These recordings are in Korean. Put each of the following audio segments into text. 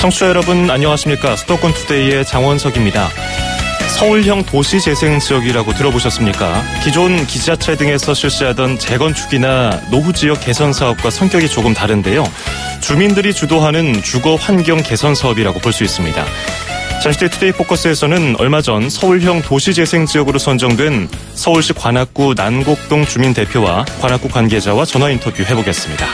청취자 여러분 안녕하십니까. 수도권 투데이의 장원석입니다. 서울형 도시재생지역이라고 들어보셨습니까? 기존 기자체 등에서 실시하던 재건축이나 노후지역 개선 사업과 성격이 조금 다른데요. 주민들이 주도하는 주거 환경 개선 사업이라고 볼 수 있습니다. 잠시뒤 투데이 포커스에서는 얼마 전 서울형 도시재생지역으로 선정된 서울시 관악구 난곡동 주민 대표와 관악구 관계자와 전화 인터뷰 해보겠습니다.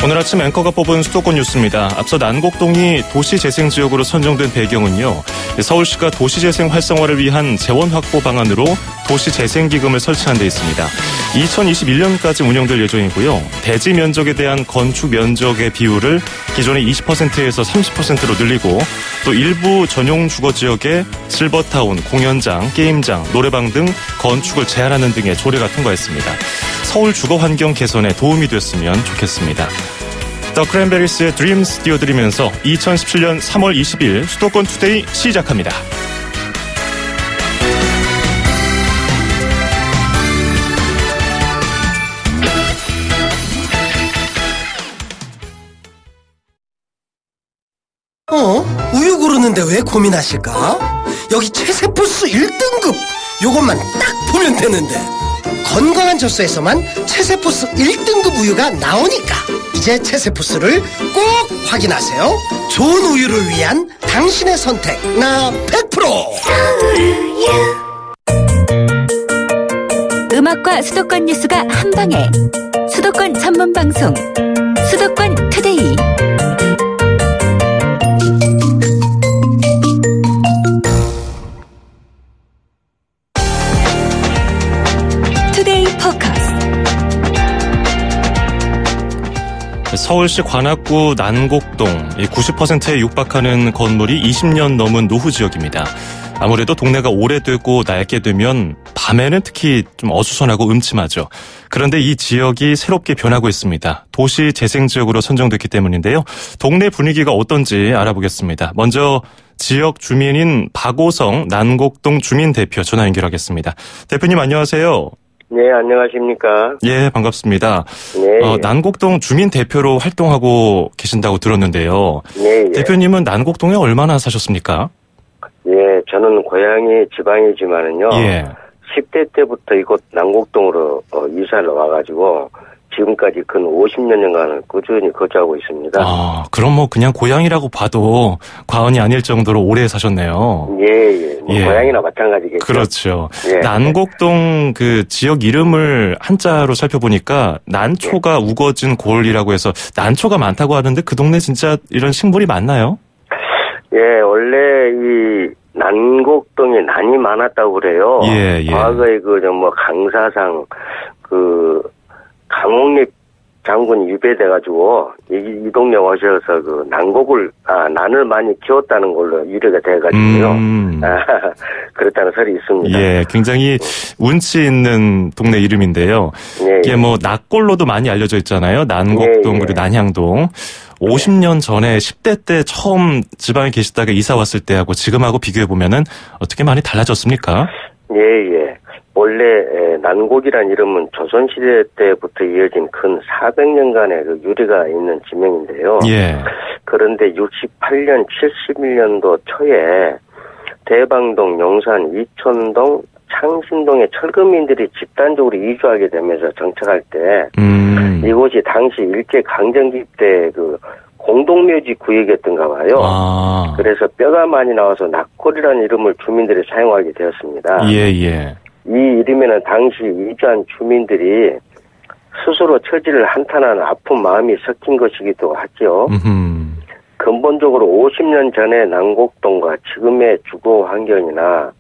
오늘 아침 앵커가 뽑은 수도권 뉴스입니다. 앞서 난곡동이 도시재생지역으로 선정된 배경은요. 서울시가 도시재생 활성화를 위한 재원 확보 방안으로 도시재생기금을 설치한 데 있습니다. 2021년까지 운영될 예정이고요. 대지 면적에 대한 건축 면적의 비율을 기존의 20%에서 30%로 늘리고 또 일부 전용 주거지역에 실버타운, 공연장, 게임장, 노래방 등 건축을 제한하는 등의 조례가 통과했습니다. 서울 주거 환경 개선에 도움이 됐으면 좋겠습니다. 더 크랜베리스의 드림스 띄워드리면서 2017년 3월 20일 수도권 투데이 시작합니다. 우유 고르는데 왜 고민하실까? 여기 체세포스 1등급 요것만 딱 보면 되는데 건강한 젖소에서만 체세포스 1등급 우유가 나오니까 이제 체세포스를 꼭 확인하세요. 좋은 우유를 위한 당신의 선택 나 100%. 음악과 수도권 뉴스가 한방에 수도권 전문 방송 수도권 투데이. 서울시 관악구 난곡동 90%에 육박하는 건물이 20년 넘은 노후지역입니다. 아무래도 동네가 오래되고 낡게 되면 밤에는 특히 좀 어수선하고 음침하죠. 그런데 이 지역이 새롭게 변하고 있습니다. 도시재생지역으로 선정됐기 때문인데요. 동네 분위기가 어떤지 알아보겠습니다. 먼저 지역 주민인 박오성 난곡동 주민 대표 전화 연결하겠습니다. 대표님 안녕하세요. 네, 안녕하십니까. 예, 반갑습니다. 네. 난곡동 주민 대표로 활동하고 계신다고 들었는데요. 네, 대표님은 난곡동에 얼마나 사셨습니까? 예, 저는 고향이 지방이지만은요. 예. 10대 때부터 이곳 난곡동으로 이사를 와가지고 지금까지 근 50년간을 꾸준히 거주하고 있습니다. 아, 그럼 뭐 그냥 고향이라고 봐도 과언이 아닐 정도로 오래 사셨네요. 예. 예. 고향이나 마찬가지겠죠. 그렇죠. 예. 난곡동 그 지역 이름을 한자로 살펴보니까 난초가 우거진 골이라고 해서 난초가 많다고 하는데 그 동네 진짜 이런 식물이 많나요? 예, 원래 이 난곡동에 난이 많았다고 그래요. 예. 과거에 강사상 강홍립 장군이 유배돼가지고 이 동네 오셔서 난을 많이 키웠다는 걸로 유래가 돼가지고요. 그렇다는 설이 있습니다. 예, 굉장히 운치 있는 동네 이름인데요. 예, 이게 뭐 낙골로도 많이 알려져 있잖아요. 난곡동 예. 그리고 난향동. 50년 전에 10대 때 처음 지방에 계시다가 이사 왔을 때하고 지금하고 비교해 보면은 어떻게 많이 달라졌습니까? 예. 원래 난곡이란 이름은 조선시대 때부터 이어진 근 400년간의 그 유래가 있는 지명인데요. 예. 그런데 68년, 71년도 초에 대방동, 용산, 이촌동, 창신동의 철거민들이 집단적으로 이주하게 되면서 정착할 때 이곳이 당시 일제 강점기 때 공동묘지 구역이었던가 봐요. 아. 그래서 뼈가 많이 나와서 낙골이라는 이름을 주민들이 사용하게 되었습니다. 예. 이 이름에는 당시 이주한 주민들이 스스로 처지를 한탄하는 아픈 마음이 섞인 것이기도 하죠. 근본적으로 50년 전의 난곡동과 지금의 주거 환경이나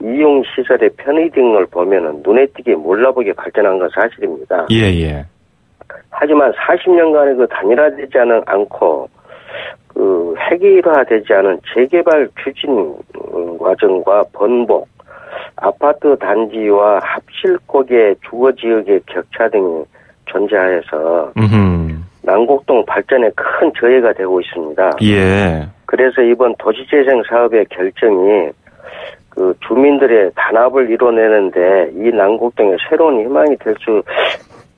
이용시설의 편의 등을 보면은 눈에 띄게 몰라보게 발전한 건 사실입니다. 예. 하지만 40년간의 단일화되지 않고 획일화되지 않은 재개발 추진 과정과 번복, 아파트 단지와 합실곡의 주거지역의 격차 등이 존재하여서 난곡동 발전에 큰 저해가 되고 있습니다. 예. 그래서 이번 도시재생 사업의 결정이 그 주민들의 단합을 이뤄내는데 이 난곡동에 새로운 희망이 될 수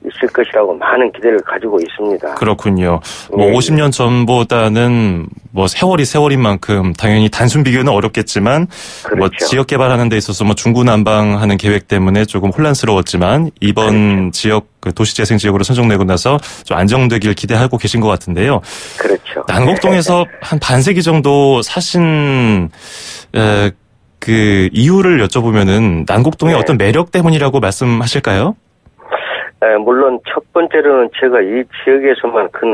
있을 것이라고 많은 기대를 가지고 있습니다. 그렇군요. 뭐 50년 전보다는 뭐 세월인 만큼 당연히 단순 비교는 어렵겠지만 그렇죠. 뭐 지역 개발하는 데 있어서 뭐 중구난방하는 계획 때문에 조금 혼란스러웠지만 이번 그렇죠. 지역 그 도시재생 지역으로 선정되고 나서 좀 안정되길 기대하고 계신 것 같은데요. 그렇죠. 난곡동에서 한 반세기 정도 사신 그 이유를 여쭤보면은 난곡동의 네. 어떤 매력 때문이라고 말씀하실까요? 물론 첫 번째로는 제가 이 지역에서만 근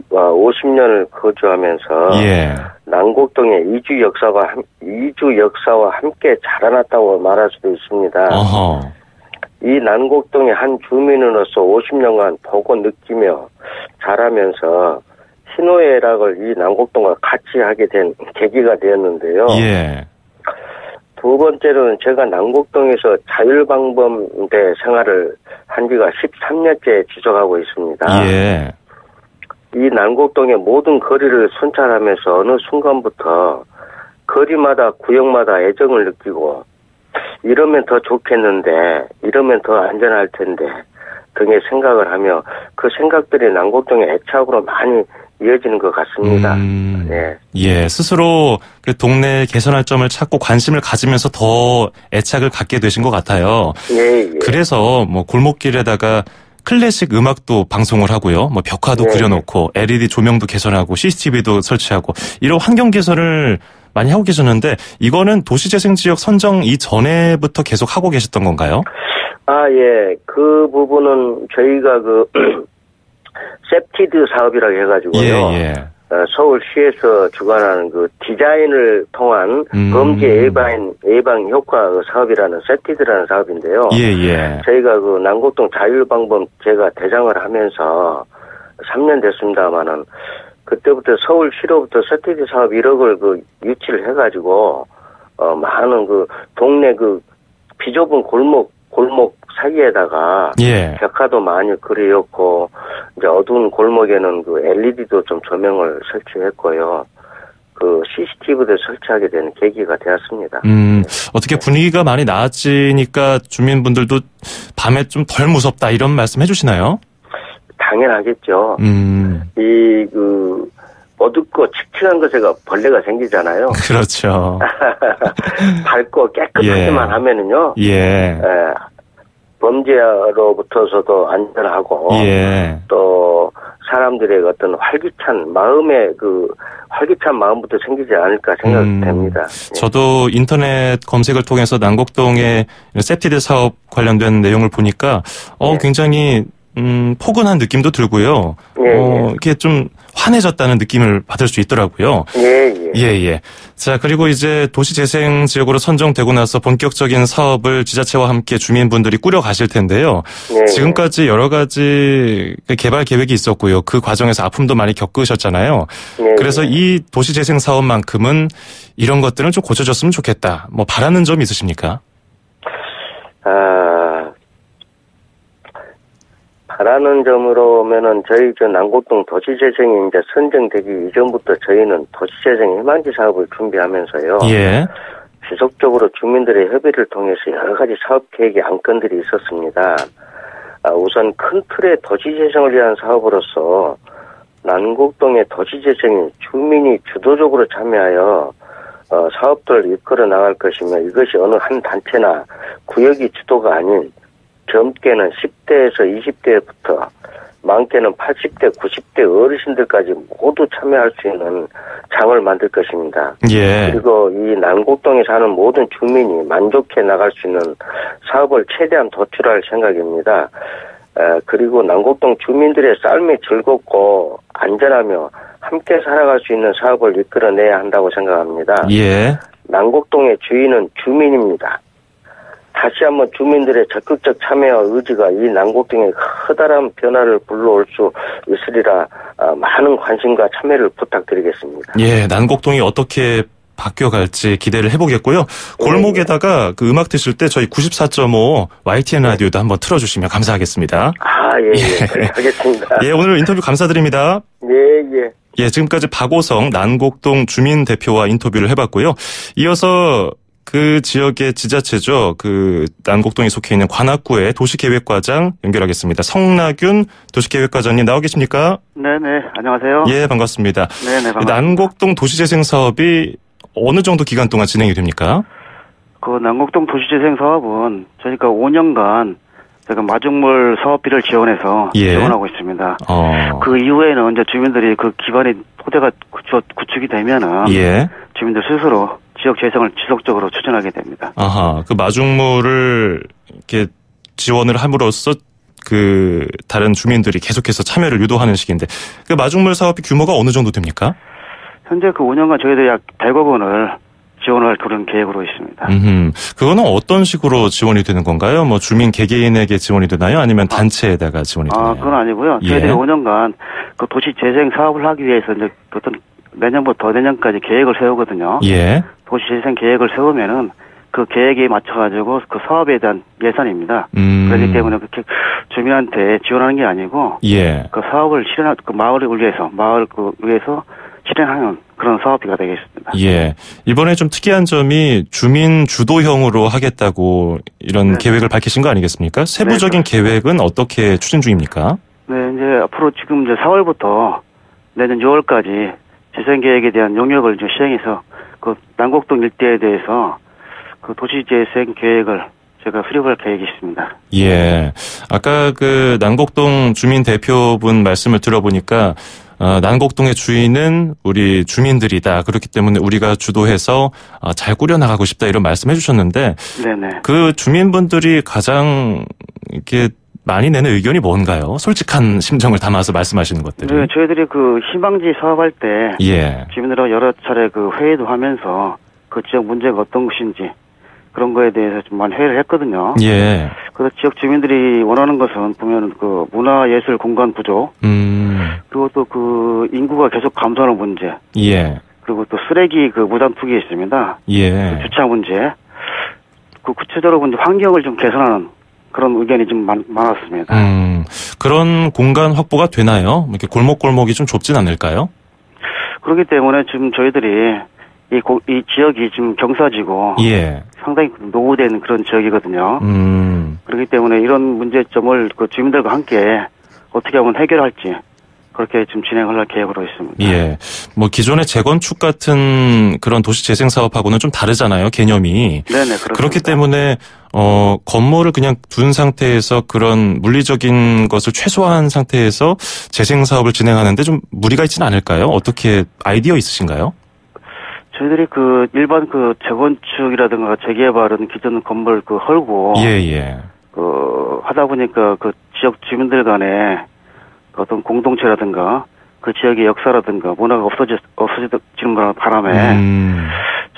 50년을 거주하면서 예. 난곡동의 이주 역사와 함께 자라났다고 말할 수도 있습니다. 어허. 이 난곡동의 한 주민으로서 50년간 보고 느끼며 자라면서 희노애락을 이 난곡동과 같이 하게 된 계기가 되었는데요. 예. 두 번째로는 제가 난곡동에서 자율방범대 생활을 한 지가 13년째 지속하고 있습니다. 예. 이 난곡동의 모든 거리를 순찰하면서 어느 순간부터 거리마다 구역마다 애정을 느끼고 이러면 더 좋겠는데 이러면 더 안전할 텐데 등의 생각을 하며 그 생각들이 난곡동의 애착으로 많이 이어지는 것 같습니다. 네. 예, 스스로 그 동네 개선할 점을 찾고 관심을 가지면서 더 애착을 갖게 되신 것 같아요. 예, 예. 그래서 뭐 골목길에다가 클래식 음악도 방송을 하고요. 뭐 벽화도 네. 그려놓고 LED 조명도 개선하고 CCTV도 설치하고 이런 환경 개선을 많이 하고 계셨는데 이거는 도시재생지역 선정 이전에부터 계속 하고 계셨던 건가요? 아, 예. 그 부분은 저희가 셉티드 사업이라고 해가지고요. 예. 서울시에서 주관하는 그 디자인을 통한 범죄 예방 효과 사업이라는 셉티드라는 사업인데요. 예. 저희가 그 난곡동 자율방범 제가 대장을 하면서 3년 됐습니다만은 그때부터 서울시로부터 셉티드 사업 1억을 유치를 해가지고 많은 동네 비좁은 골목 사이에다가 예. 벽화도 많이 그려놓고 이제 어두운 골목에는 LED도 좀 조명을 설치했고요. CCTV도 설치하게 되는 계기가 되었습니다. 어떻게 분위기가 많이 나아지니까 주민분들도 밤에 좀 덜 무섭다 이런 말씀 해주시나요? 당연하겠죠. 어둡고 칙칙한 곳에 벌레가 생기잖아요. 그렇죠. 밝고 깨끗하기만 하면은요. 예. 범죄로부터서도 안전하고. 예. 또 사람들의 어떤 활기찬 마음부터 생기지 않을까 생각됩니다. 저도 인터넷 검색을 통해서 난곡동의 셉티드 사업 관련된 내용을 보니까 굉장히 포근한 느낌도 들고요. 이렇게 좀 환해졌다는 느낌을 받을 수 있더라고요. 예. 자, 그리고 이제 도시재생 지역으로 선정되고 나서 본격적인 사업을 지자체와 함께 주민분들이 꾸려 가실 텐데요. 지금까지 여러 가지 개발 계획이 있었고요. 그 과정에서 아픔도 많이 겪으셨잖아요. 그래서 이 도시재생 사업만큼은 이런 것들은 좀 고쳐졌으면 좋겠다. 뭐 바라는 점 있으십니까? 바라는 점으로 오면은 저희 난곡동 도시재생이 이제 선정되기 이전부터 저희는 도시재생 희망지 사업을 준비하면서요. 예. 지속적으로 주민들의 협의를 통해서 여러 가지 사업 계획의 안건들이 있었습니다. 우선 큰 틀의 도시재생을 위한 사업으로서 난곡동의 도시재생이 주민이 주도적으로 참여하여 사업들을 이끌어 나갈 것이며 이것이 어느 한 단체나 구역이 주도가 아닌 젊게는 10대에서 20대부터 많게는 80대, 90대 어르신들까지 모두 참여할 수 있는 장을 만들 것입니다. 예. 그리고 이 난곡동에 사는 모든 주민이 만족해 나갈 수 있는 사업을 최대한 도출할 생각입니다. 그리고 난곡동 주민들의 삶이 즐겁고 안전하며 함께 살아갈 수 있는 사업을 이끌어내야 한다고 생각합니다. 예. 난곡동의 주인은 주민입니다. 다시 한번 주민들의 적극적 참여와 의지가 이 난곡동에 커다란 변화를 불러올 수 있으리라 많은 관심과 참여를 부탁드리겠습니다. 예, 난곡동이 어떻게 바뀌어갈지 기대를 해보겠고요. 골목에다가 그 음악 드실 때 저희 94.5 YTN 라디오도 한번 틀어주시면 감사하겠습니다. 예. 하겠습니다. 예, 오늘 인터뷰 감사드립니다. 예. 예, 지금까지 박오성 난곡동 주민 대표와 인터뷰를 해봤고요. 이어서 그 지역의 지자체죠. 그 난곡동에 속해 있는 관악구의 도시계획과장 연결하겠습니다. 성나균 도시계획과장님 나와 계십니까? 네네, 안녕하세요. 예, 반갑습니다. 네네, 반갑습니다. 난곡동 도시재생 사업이 어느 정도 기간 동안 진행이 됩니까? 그 난곡동 도시재생 사업은 저희가 5년간 제가 마중물 사업비를 지원해서 지원하고 있습니다. 그 이후에는 이제 주민들이 그 기반의 토대가 구축이 되면은 주민들 스스로 지역 재생을 지속적으로 추진하게 됩니다. 아하, 그 마중물을 이렇게 지원을 함으로써 그 다른 주민들이 계속해서 참여를 유도하는 식인데 그 마중물 사업이 규모가 어느 정도 됩니까? 현재 그 5년간 저희들이 약 100억 원을 지원할 그런 계획으로 있습니다. 그거는 어떤 식으로 지원이 되는 건가요? 뭐 주민 개개인에게 지원이 되나요? 아니면 단체에다가 지원이 되나요? 그건 아니고요. 저희들이 5년간 그 도시 재생 사업을 하기 위해서 이제 어떤 내년부터 내년까지 계획을 세우거든요. 도시 재생 계획을 세우면은 그 계획에 맞춰가지고 그 사업에 대한 예산입니다. 그렇기 때문에 그렇게 주민한테 지원하는 게 아니고 그 사업을 실현할 그 마을을 위해서 실행하는 그런 사업비가 되겠습니다. 이번에 좀 특이한 점이 주민 주도형으로 하겠다고 이런 계획을 밝히신 거 아니겠습니까? 세부적인 계획은 어떻게 추진 중입니까? 네, 이제 앞으로 지금 이제 4월부터 내년 6월까지 재생 계획에 대한 용역을 이제 시행해서 그 난곡동 일대에 대해서 그 도시 재생 계획을 제가 수립할 계획이 있습니다. 아까 그 난곡동 주민 대표분 말씀을 들어보니까 난곡동의 주인은 우리 주민들이다. 그렇기 때문에 우리가 주도해서 잘 꾸려나가고 싶다 이런 말씀해 주셨는데 그 주민분들이 가장 이렇게 많이 내는 의견이 뭔가요? 솔직한 심정을 담아서 말씀하시는 것들이. 네, 저희들이 그 희망지 사업할 때 주민들하고 여러 차례 그 회의도 하면서 그 지역 문제가 어떤 것인지 그런 거에 대해서 좀 많이 회의를 했거든요. 그래서 지역 주민들이 원하는 것은 보면 그 문화예술 공간 부족, 그리고 또 그 인구가 계속 감소하는 문제, 그리고 또 쓰레기 그 무단 투기 있습니다. 그 주차 문제, 그 구체적으로 이제 환경을 좀 개선하는 그런 의견이 좀 많았습니다. 그런 공간 확보가 되나요? 이렇게 골목골목이 좀 좁진 않을까요? 그렇기 때문에 지금 저희들이 이 지역이 지금 경사지고 상당히 노후된 그런 지역이거든요. 그렇기 때문에 이런 문제점을 그 주민들과 함께 어떻게 하면 해결할지 그렇게 좀 진행을 할 계획으로 있습니다. 뭐 기존의 재건축 같은 그런 도시 재생 사업하고는 좀 다르잖아요, 개념이. 그렇습니다. 그렇기 때문에 건물을 그냥 둔 상태에서 그런 물리적인 것을 최소화한 상태에서 재생 사업을 진행하는데 좀 무리가 있지는 않을까요? 어떻게 아이디어 있으신가요? 저희들이 그 일반 그 재건축이라든가 재개발은 기존 건물 그 헐고 그 하다 보니까 그 지역 주민들 간에 어떤 공동체라든가 그 지역의 역사라든가 문화가 없어지는 바람에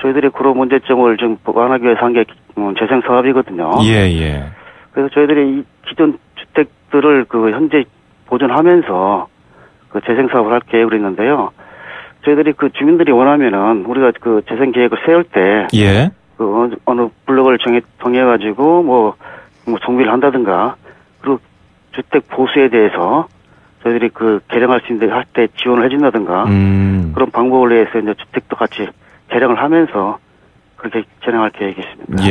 저희들이 그런 문제점을 좀 보완하기 위해서 한 게 재생 사업이거든요. 그래서 저희들이 이 기존 주택들을 그 현재 보존하면서 그 재생 사업을 할 계획으로 있는데요. 저희들이 그 주민들이 원하면은 우리가 그 재생 계획을 세울 때 그 어느 블록을 정해가지고 뭐 정비를 한다든가 그리고 주택 보수에 대해서 저희들이 그 개량할 수 있는 할 때 지원을 해준다든가 그런 방법을 위해서 이제 주택도 같이 개량을 하면서 그렇게 진행할 계획이 있습니다.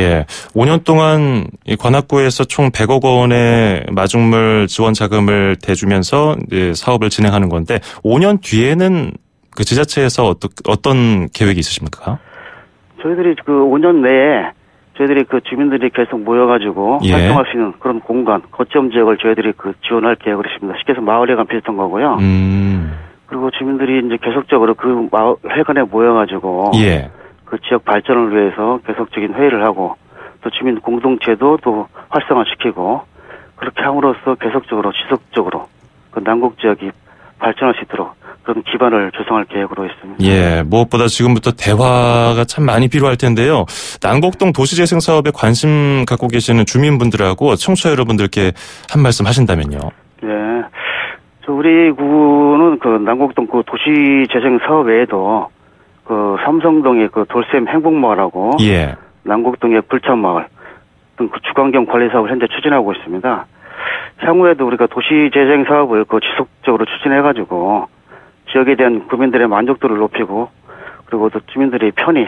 5년 동안 이 관악구에서 총 100억 원의 마중물 지원 자금을 대주면서 이제 사업을 진행하는 건데 5년 뒤에는 그 지자체에서 어떤 계획이 있으십니까? 저희들이 그 5년 내에 저희들이 그 주민들이 계속 모여가지고 활동할 수 있는 그런 공간, 거점 지역을 저희들이 그 지원할 계획을 했습니다. 쉽게 해서 마을회관 비슷한 거고요. 그리고 주민들이 이제 계속적으로 그 마을 회관에 모여가지고 그 지역 발전을 위해서 계속적인 회의를 하고 또 주민 공동체도 또 활성화시키고 그렇게 함으로써 계속적으로 지속적으로 그 난곡 지역이 발전할 수 있도록 그런 기반을 조성할 계획으로 있습니다. 무엇보다 지금부터 대화가 참 많이 필요할 텐데요. 난곡동 도시재생 사업에 관심 갖고 계시는 주민분들하고 청취자 여러분들께 한 말씀 하신다면요. 우리 구는 그 난곡동 그 도시재생 사업 외에도 그 그 삼성동의 그 돌샘 행복마을하고 예. 남곡동의 불천마을 등 그 주거환경 관리 사업을 현재 추진하고 있습니다. 향후에도 우리가 도시재생 사업을 그 지속적으로 추진해가지고 지역에 대한 국민들의 만족도를 높이고 그리고 또 주민들이 편히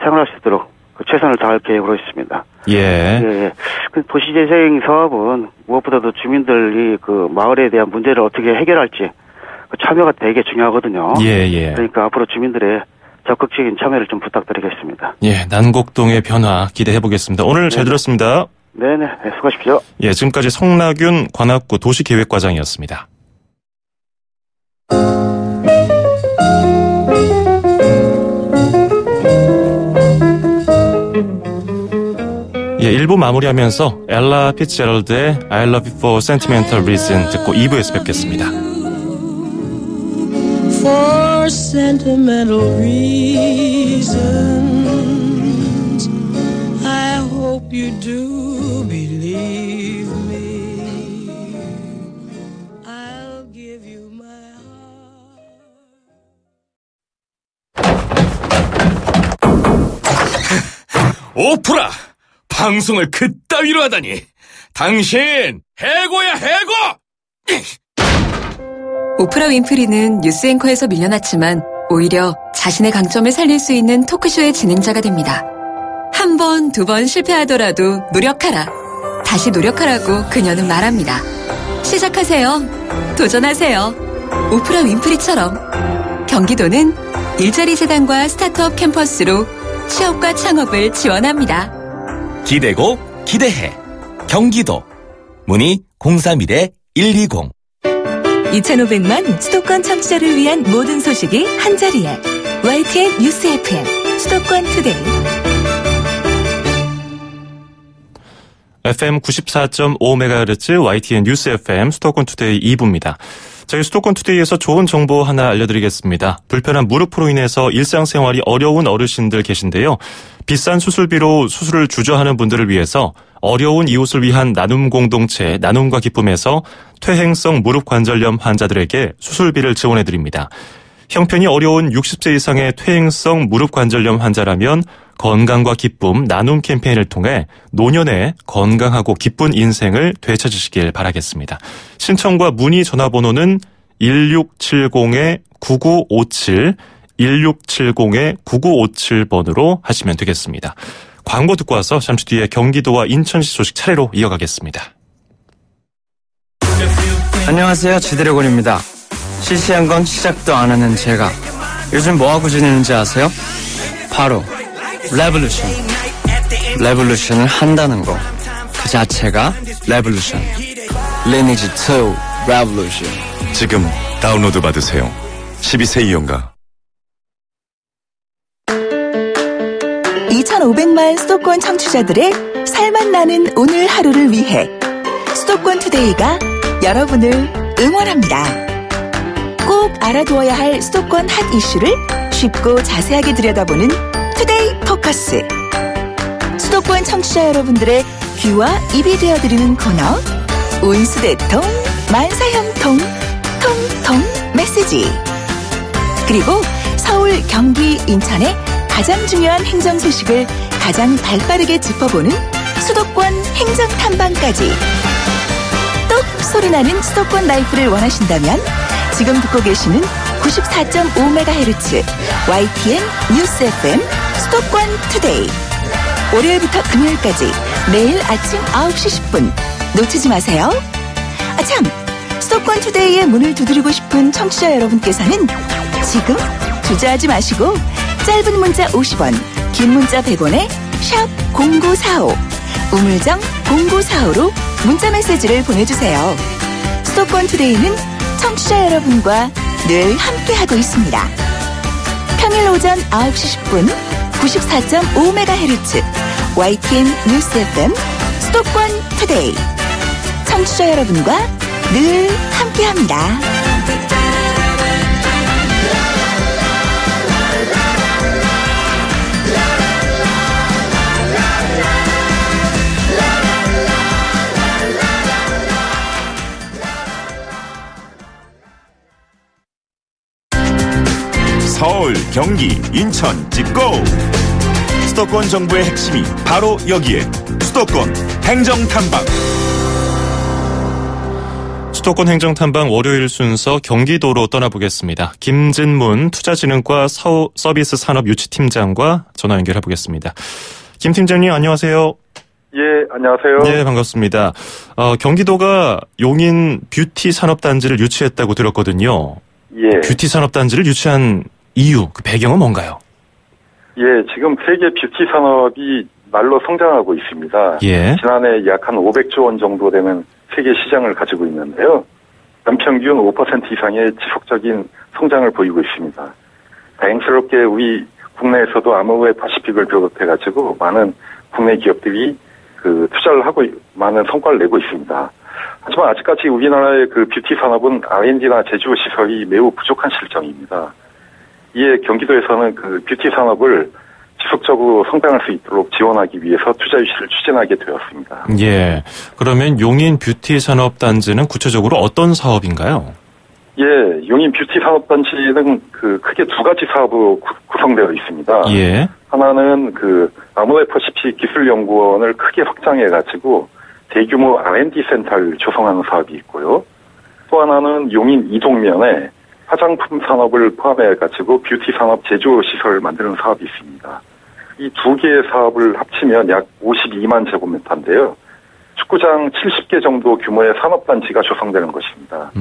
생활할 수 있도록 그 최선을 다할 계획으로 있습니다. 예. 예. 그 도시재생 사업은 무엇보다도 주민들이 그 마을에 대한 문제를 어떻게 해결할지 그 참여가 되게 중요하거든요. 예, 예. 그러니까 앞으로 주민들의 적극적인 참여를 좀 부탁드리겠습니다. 예, 난곡동의 변화 기대해 보겠습니다. 오늘 잘 들었습니다. 네네, 네, 수고하십시오. 예, 지금까지 성낙윤 관악구 도시계획과장이었습니다. 예, 1부 마무리하면서 엘라 피츠제럴드의 I Love You for Sentimental Reason 듣고 2부에서 뵙겠습니다. For sentimental reasons, I hope you do believe me. I'll give you my heart. 오프라! 방송을 그따위로 하다니! 당신 해고야, 해고! 오프라 윈프리는 뉴스 앵커에서 밀려났지만 오히려 자신의 강점을 살릴 수 있는 토크쇼의 진행자가 됩니다. 한 번, 두 번 실패하더라도 노력하라. 다시 노력하라고 그녀는 말합니다. 시작하세요. 도전하세요. 오프라 윈프리처럼. 경기도는 일자리 재단과 스타트업 캠퍼스로 취업과 창업을 지원합니다. 기대고 기대해. 경기도. 문의 031-120. 2,500만 수도권 청취자를 위한 모든 소식이 한자리에 YTN 뉴스 FM 수도권 투데이. FM 94.5MHz YTN 뉴스 FM 수도권 투데이 2부입니다. 저희 수도권 투데이에서 좋은 정보 하나 알려드리겠습니다. 불편한 무릎으로 인해서 일상생활이 어려운 어르신들 계신데요. 비싼 수술비로 수술을 주저하는 분들을 위해서 어려운 이웃을 위한 나눔 공동체 나눔과 기쁨에서 퇴행성 무릎 관절염 환자들에게 수술비를 지원해드립니다. 형편이 어려운 60세 이상의 퇴행성 무릎 관절염 환자라면 건강과 기쁨 나눔 캠페인을 통해 노년에 건강하고 기쁜 인생을 되찾으시길 바라겠습니다. 신청과 문의 전화번호는 1670-9957 1670-9957번으로 하시면 되겠습니다. 광고 듣고 와서 잠시 뒤에 경기도와 인천시 소식 차례로 이어가겠습니다. 안녕하세요, 지드래곤입니다. 시시한 건 시작도 안 하는 제가 요즘 뭐하고 지내는지 아세요? 바로 레볼루션. 레볼루션을 한다는 거 그 자체가 레볼루션. 리니지 2 레볼루션. 지금 다운로드 받으세요. 12세 이용가. 2,500만 수도권 청취자들의 살맛 나는 오늘 하루를 위해 수도권 투데이가 여러분을 응원합니다. 꼭 알아두어야 할 수도권 핫 이슈를 쉽고 자세하게 들여다보는 투데이 포커스. 수도권 청취자 여러분들의 귀와 입이 되어드리는 코너 온수대통 만사형통 통통 메시지. 그리고 서울, 경기, 인천의 가장 중요한 행정 소식을 가장 발빠르게 짚어보는 수도권 행정 탐방까지. 똑 소리나는 수도권 라이프를 원하신다면 지금 듣고 계시는 94.5MHz YTN 뉴스 FM 수도권 투데이. 월요일부터 금요일까지 매일 아침 9시 10분 놓치지 마세요. 아참, 수도권 투데이의 문을 두드리고 싶은 청취자 여러분께서는 지금 주저하지 마시고 짧은 문자 50원, 긴 문자 100원에 샵 0945, 우물정 0945로 문자 메시지를 보내주세요. 수도권 투데이는 청취자 여러분과 늘 함께하고 있습니다. 평일 오전 9시 10분 94.5MHz YTN 뉴스 FM 수도권 투데이. 청취자 여러분과 늘 함께합니다. 서울, 경기, 인천 찍고 수도권 정부의 핵심이 바로 여기에 수도권 행정탐방. 수도권 행정탐방 월요일 순서 경기도로 떠나보겠습니다. 김진문 투자진흥과 서비스 산업유치팀장과 전화 연결해 보겠습니다. 김 팀장님 안녕하세요. 예, 안녕하세요. 네, 반갑습니다. 경기도가 용인 뷰티 산업단지를 유치했다고 들었거든요. 예. 뷰티 산업단지를 유치한 이유, 그 배경은 뭔가요? 예, 지금 세계 뷰티 산업이 날로 성장하고 있습니다. 예. 지난해 약 한 500조 원 정도 되는 세계 시장을 가지고 있는데요. 연평균 5% 이상의 지속적인 성장을 보이고 있습니다. 다행스럽게 우리 국내에서도 아모레 퍼시픽을 비롯해가지고 많은 국내 기업들이 투자를 하고 많은 성과를 내고 있습니다. 하지만 아직까지 우리나라의 뷰티 산업은 R&D나 제조 시설이 매우 부족한 실정입니다. 이에 경기도에서는 뷰티 산업을 지속적으로 성장할 수 있도록 지원하기 위해서 투자 유치를 추진하게 되었습니다. 예. 그러면 용인 뷰티 산업단지는 구체적으로 어떤 사업인가요? 예, 용인 뷰티 산업단지는 크게 두 가지 사업으로 구성되어 있습니다. 예. 하나는 아모레 퍼시픽 기술연구원을 크게 확장해가지고 대규모 R&D 센터를 조성하는 사업이 있고요. 또 하나는 용인 이동면에 화장품 산업을 포함해가지고 뷰티 산업 제조 시설을 만드는 사업이 있습니다. 이 두 개의 사업을 합치면 약 52만 제곱미터인데요. 축구장 70개 정도 규모의 산업단지가 조성되는 것입니다.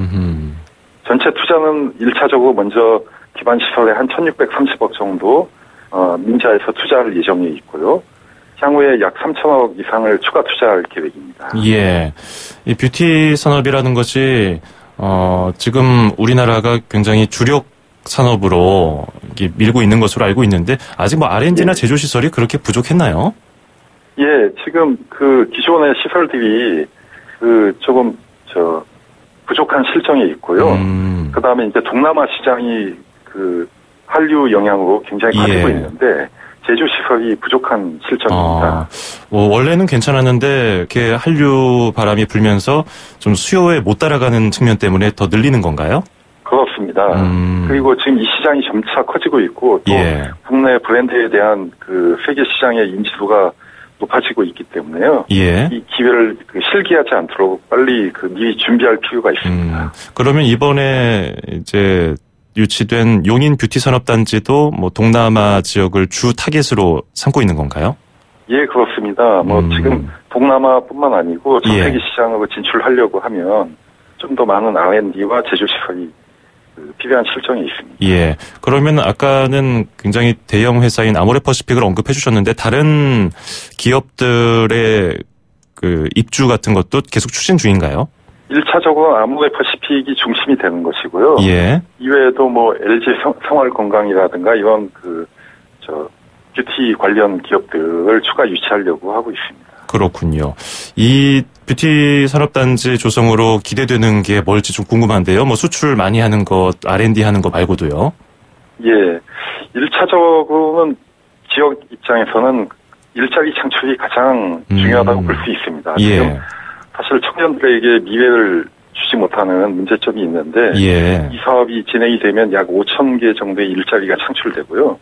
전체 투자는 1차적으로 먼저 기반 시설에 한 1,630억 정도 민자에서 투자할 예정에 있고요. 향후에 약 3천억 이상을 추가 투자할 계획입니다. 예, 이 뷰티 산업이라는 것이 지금 우리나라가 굉장히 주력 산업으로 밀고 있는 것으로 알고 있는데 아직 R&D나 제조 시설이 그렇게 부족했나요? 예, 지금 기존의 시설들이 조금 부족한 실정이 있고요. 그다음에 이제 동남아 시장이 한류 영향으로 굉장히 커지고 있는데 제조 시설이 부족한 실정입니다. 원래는 괜찮았는데 이렇게 한류 바람이 불면서 좀 수요에 못 따라가는 측면 때문에 더 늘리는 건가요? 그렇습니다. 그리고 지금 이 시장이 점차 커지고 있고 또 국내 브랜드에 대한 세계 시장의 인지도가 높아지고 있기 때문에요. 예. 이 기회를 실기하지 않도록 빨리 미리 준비할 필요가 있습니다. 그러면 이번에 이제 유치된 용인 뷰티 산업단지도 동남아 지역을 주 타겟으로 삼고 있는 건가요? 예, 그렇습니다. 지금 동남아뿐만 아니고 전 세계 시장으로 진출하려고 하면 좀 더 많은 R&D와 제조 시설이 필요한 실정이 있습니다. 예. 그러면 아까는 굉장히 대형 회사인 아모레 퍼시픽을 언급해 주셨는데 다른 기업들의 입주 같은 것도 계속 추진 중인가요? 1차적으로 아모레 퍼시픽이 중심이 되는 것이고요. 예. 이외에도 LG 생활건강이라든가 이런 뷰티 관련 기업들을 추가 유치하려고 하고 있습니다. 그렇군요. 이 뷰티 산업단지 조성으로 기대되는 게 뭘지 좀 궁금한데요. 수출 많이 하는 것, R&D 하는 거 말고도요. 예. 1차적으로는 지역 입장에서는 일자리 창출이 가장 중요하다고 볼 수 있습니다. 예. 지금 사실 청년들에게 미래를 주지 못하는 문제점이 있는데 이 사업이 진행이 되면 약 5,000개 정도의 일자리가 창출되고요.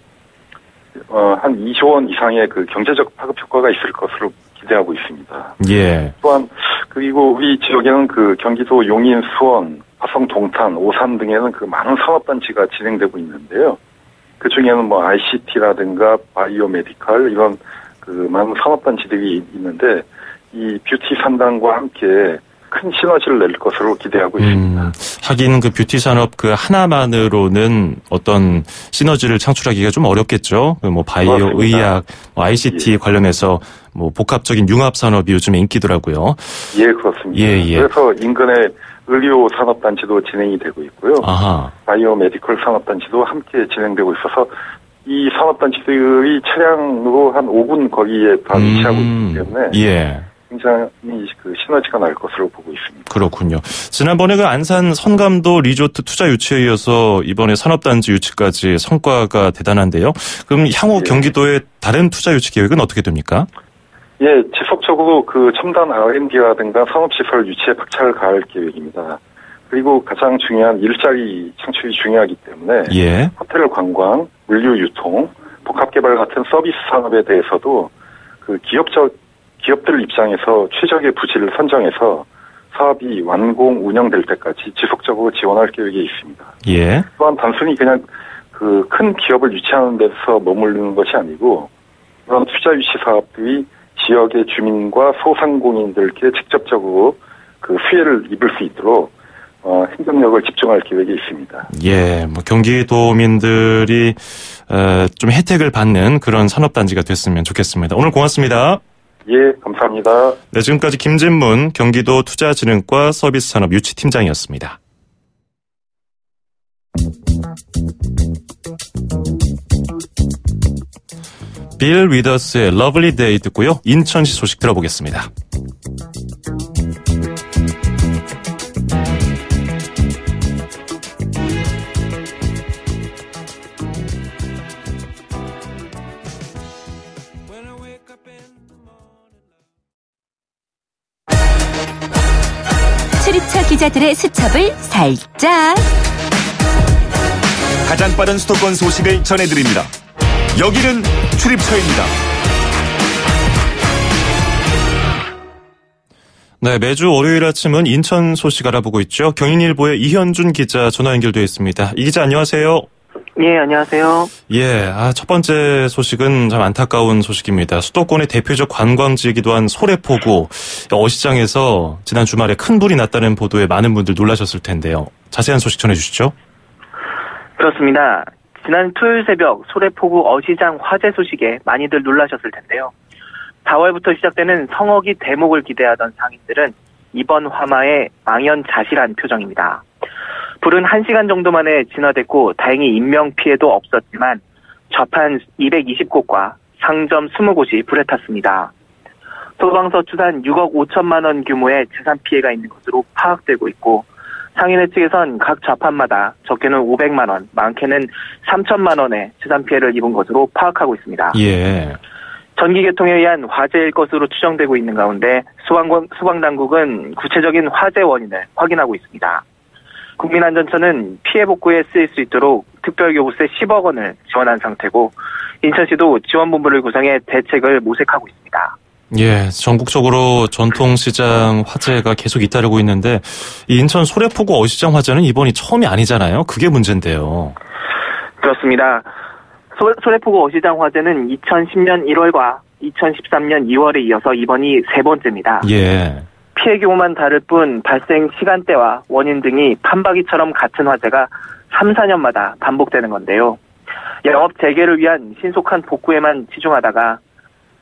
한 2조 원 이상의 경제적 파급 효과가 있을 것으로 기대하고 있습니다. 예. 또한 그리고 우리 지역에는 경기도 용인, 수원, 화성, 동탄, 오산 등에는 많은 산업단지가 진행되고 있는데요. 그 중에는 ICT라든가 바이오 메디컬 이런 많은 산업단지들이 있는데 이 뷰티 산단과 함께 큰 시너지를 낼 것으로 기대하고 있습니다. 하긴 뷰티 산업 하나만으로는 어떤 시너지를 창출하기가 좀 어렵겠죠. 바이오, 맞습니다. 의학, ICT 관련해서 복합적인 융합 산업이 요즘에 인기더라고요. 예, 그렇습니다. 예. 그래서 인근에 의료 산업단지도 진행이 되고 있고요. 아하. 바이오 메디컬 산업단지도 함께 진행되고 있어서 이 산업단지들이 차량으로 한 5분 거리에 다 위치하고 있기 때문에 굉장히 시너지가 날 것으로 보고 있습니다. 그렇군요. 지난번에 안산 선감도 리조트 투자 유치에 이어서 이번에 산업단지 유치까지 성과가 대단한데요. 그럼 향후 경기도의 다른 투자 유치 계획은 어떻게 됩니까? 예, 지속적으로 첨단 R&D라든가 산업시설 유치에 박차를 가할 계획입니다. 그리고 가장 중요한 일자리 창출이 중요하기 때문에 예. 호텔 관광, 물류 유통, 복합개발 같은 서비스 산업에 대해서도 그 기업들 입장에서 최적의 부지를 선정해서 사업이 완공 운영될 때까지 지속적으로 지원할 계획에 있습니다. 예. 또한 단순히 그냥 그 큰 기업을 유치하는 데서 머무르는 것이 아니고 그런 투자 유치 사업들이 지역의 주민과 소상공인들께 직접적으로 그 수혜를 입을 수 있도록 행정력을 집중할 계획이 있습니다. 예, 뭐 경기도민들이 좀 혜택을 받는 그런 산업단지가 됐으면 좋겠습니다. 오늘 고맙습니다. 예, 감사합니다. 네, 지금까지 김진문 경기도 투자진흥과 서비스산업 유치팀장이었습니다. 빌 위더스의 러블리 데이 듣고요. 인천시 소식 들어보겠습니다. 출입처 기자들의 수첩을 살짝. 가장 빠른 수도권 소식을 전해드립니다. 여기는 출입처입니다. 네, 매주 월요일 아침은 인천 소식 알아보고 있죠. 경인일보의 이현준 기자 전화 연결되어 있습니다. 이 기자 안녕하세요. 예, 안녕하세요. 예, 첫 번째 소식은 참 안타까운 소식입니다. 수도권의 대표적 관광지이기도 한 소래포구 어시장에서 지난 주말에 큰 불이 났다는 보도에 많은 분들 놀라셨을 텐데요. 자세한 소식 전해주시죠. 그렇습니다. 지난 토요일 새벽 소래포구 어시장 화재 소식에 많이들 놀라셨을 텐데요. 4월부터 시작되는 성어기 대목을 기대하던 상인들은 이번 화마에 망연자실한 표정입니다. 불은 1시간 정도 만에 진화됐고 다행히 인명피해도 없었지만 좌판 220곳과 상점 20곳이 불에 탔습니다. 소방서 추산 6억 5천만 원 규모의 재산 피해가 있는 것으로 파악되고 있고 상인회 측에선 각 좌판마다 적게는 500만 원, 많게는 3천만 원의 재산 피해를 입은 것으로 파악하고 있습니다. 예. 전기계통에 의한 화재일 것으로 추정되고 있는 가운데 소방당국은 구체적인 화재 원인을 확인하고 있습니다. 국민안전처는 피해 복구에 쓰일 수 있도록 특별교부세 10억 원을 지원한 상태고 인천시도 지원본부를 구성해 대책을 모색하고 있습니다. 예, 전국적으로 전통시장 화재가 계속 잇따르고 있는데 이 인천 소래포구 어시장 화재는 이번이 처음이 아니잖아요. 그게 문제인데요. 그렇습니다. 소래포구 어시장 화재는 2010년 1월과 2013년 2월에 이어서 이번이 세 번째입니다. 예. 피해 규모만 다를 뿐 발생 시간대와 원인 등이 판박이처럼 같은 화재가 3, 4년마다 반복되는 건데요. 영업 재개를 위한 신속한 복구에만 치중하다가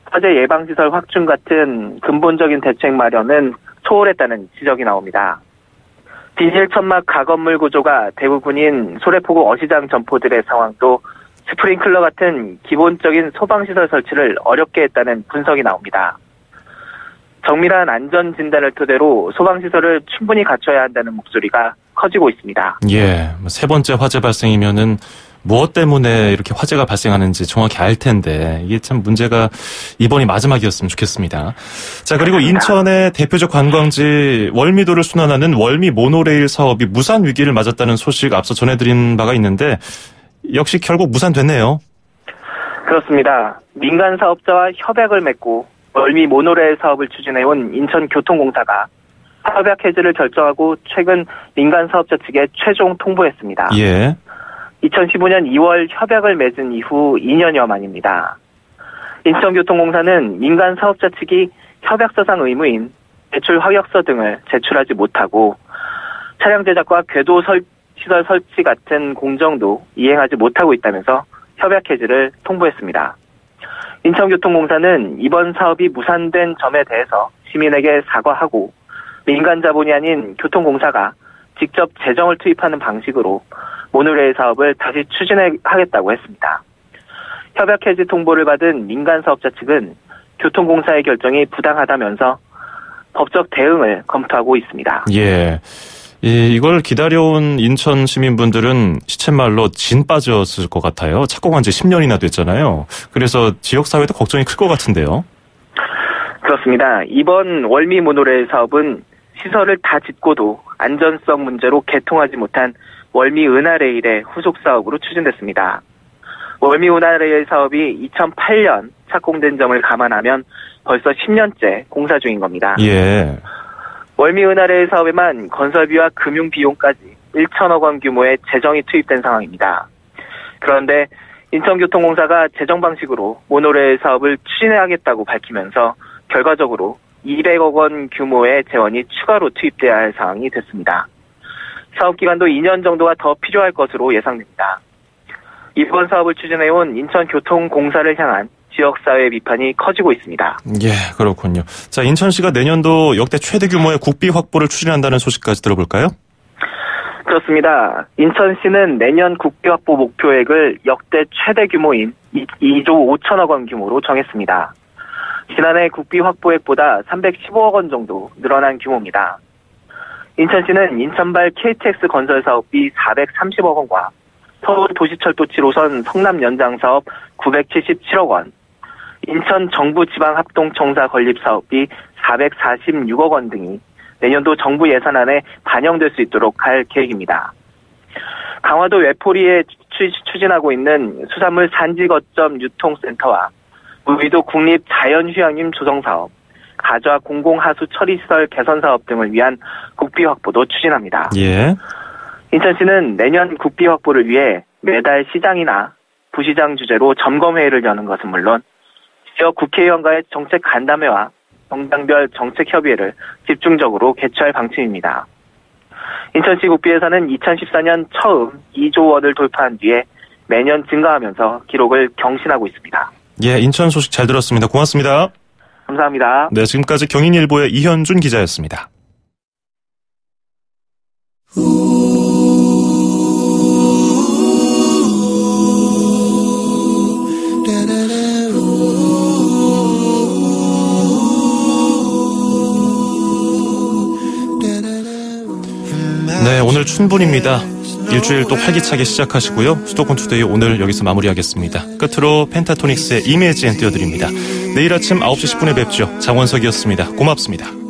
화재 예방시설 확충 같은 근본적인 대책 마련은 소홀했다는 지적이 나옵니다. 비닐천막 가건물 구조가 대부분인 소래포구 어시장 점포들의 상황도 스프링클러 같은 기본적인 소방시설 설치를 어렵게 했다는 분석이 나옵니다. 정밀한 안전 진단을 토대로 소방시설을 충분히 갖춰야 한다는 목소리가 커지고 있습니다. 예, 세 번째 화재 발생이면은 무엇 때문에 이렇게 화재가 발생하는지 정확히 알 텐데 이게 참 문제가 이번이 마지막이었으면 좋겠습니다. 자, 그리고 인천의 대표적 관광지 월미도를 순환하는 월미 모노레일 사업이 무산 위기를 맞았다는 소식 앞서 전해드린 바가 있는데 역시 결국 무산됐네요. 그렇습니다. 민간 사업자와 협약을 맺고 월미 모노레일 사업을 추진해온 인천교통공사가 협약 해지를 결정하고 최근 민간 사업자 측에 최종 통보했습니다. 예. 2015년 2월 협약을 맺은 이후 2년여 만입니다. 인천교통공사는 민간 사업자 측이 협약서상 의무인 대출 확약서 등을 제출하지 못하고 차량 제작과 궤도 시설 설치 같은 공정도 이행하지 못하고 있다면서 협약 해지를 통보했습니다. 인천교통공사는 이번 사업이 무산된 점에 대해서 시민에게 사과하고 민간 자본이 아닌 교통공사가 직접 재정을 투입하는 방식으로 모노레일 사업을 다시 추진하겠다고 했습니다. 협약 해지 통보를 받은 민간 사업자 측은 교통공사의 결정이 부당하다면서 법적 대응을 검토하고 있습니다. 예. 이걸 기다려온 인천 시민분들은 시쳇말로 진 빠졌을 것 같아요. 착공한 지 10년이나 됐잖아요. 그래서 지역사회도 걱정이 클 것 같은데요. 그렇습니다. 이번 월미 모노레일 사업은 시설을 다 짓고도 안전성 문제로 개통하지 못한 월미 은하레일의 후속 사업으로 추진됐습니다. 월미 은하레일 사업이 2008년 착공된 점을 감안하면 벌써 10년째 공사 중인 겁니다. 예. 월미 은하레일 사업에만 건설비와 금융 비용까지 1천억 원 규모의 재정이 투입된 상황입니다. 그런데 인천교통공사가 재정 방식으로 모노레일 사업을 추진해야겠다고 밝히면서 결과적으로 200억 원 규모의 재원이 추가로 투입돼야 할 상황이 됐습니다. 사업 기간도 2년 정도가 더 필요할 것으로 예상됩니다. 이번 사업을 추진해온 인천교통공사를 향한 지역사회 비판이 커지고 있습니다. 예, 그렇군요. 자, 인천시가 내년도 역대 최대 규모의 국비 확보를 추진한다는 소식까지 들어볼까요? 그렇습니다. 인천시는 내년 국비 확보 목표액을 역대 최대 규모인 2조 5천억 원 규모로 정했습니다. 지난해 국비 확보액보다 315억 원 정도 늘어난 규모입니다. 인천시는 인천발 KTX 건설 사업비 430억 원과 서울 도시철도 7호선 성남 연장 사업 977억 원, 인천 정부 지방 합동청사 건립 사업비 446억 원 등이 내년도 정부 예산안에 반영될 수 있도록 할 계획입니다. 강화도 외포리에 추진하고 있는 수산물 산지 거점 유통센터와 무의도 국립 자연휴양림 조성사업, 가좌 공공하수 처리시설 개선 사업 등을 위한 국비 확보도 추진합니다. 예. 인천시는 내년 국비 확보를 위해 매달 시장이나 부시장 주재로 점검회의를 여는 것은 물론 지역 국회의원과의 정책 간담회와 정당별 정책협의회를 집중적으로 개최할 방침입니다. 인천시 국비에서는 2014년 처음 2조 원을 돌파한 뒤에 매년 증가하면서 기록을 경신하고 있습니다. 예, 인천 소식 잘 들었습니다. 고맙습니다. 감사합니다. 네, 지금까지 경인일보의 이현준 기자였습니다. 네, 오늘 춘분입니다. 일주일 또 활기차게 시작하시고요. 수도권 투데이 오늘 여기서 마무리하겠습니다. 끝으로 펜타토닉스의 이미지엔 띄워드립니다. 내일 아침 9시 10분에 뵙죠. 장원석이었습니다. 고맙습니다.